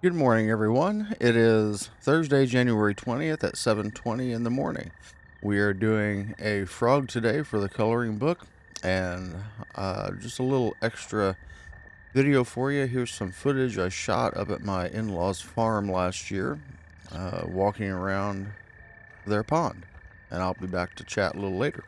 Good morning, everyone. It is Thursday, January 20th at 7:20 in the morning. We are doing a frog today for the coloring book, and just a little extra video for you. Here's some footage I shot up at my in-laws' farm last year, walking around their pond, and I'll be back to chat a little later.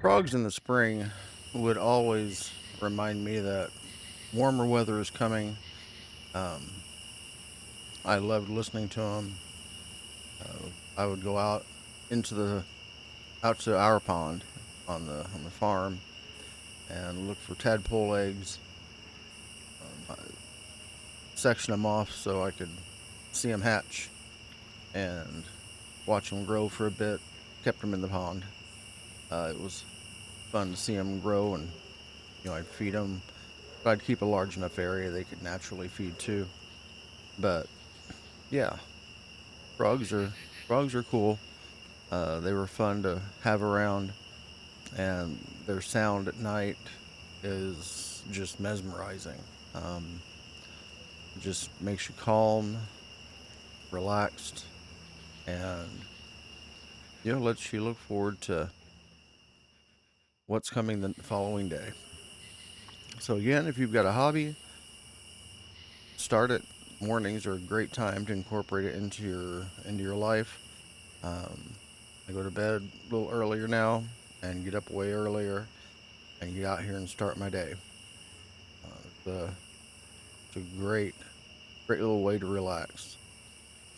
Frogs in the spring would always remind me that warmer weather is coming. Um, I loved listening to them. I would go out to our pond on the farm and look for tadpole eggs. I section them off so I could see them hatch and watch them grow for a bit. Kept them in the pond. It was fun to see them grow, and I'd feed them. But I'd keep a large enough area they could naturally feed too. But yeah, frogs are frogs are cool. They were fun to have around, and their sound at night is just mesmerizing. Um, it just makes you calm, relaxed, and lets you look forward to what's coming the following day. So again, if you've got a hobby, start it. Mornings are a great time to incorporate it into your life. Um, I go to bed a little earlier now and get up way earlier and get out here and start my day. It's a great little way to relax.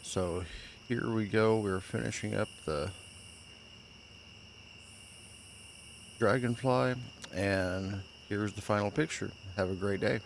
So here we go. We're finishing up the dragonfly, and here's the final picture. Have a great day.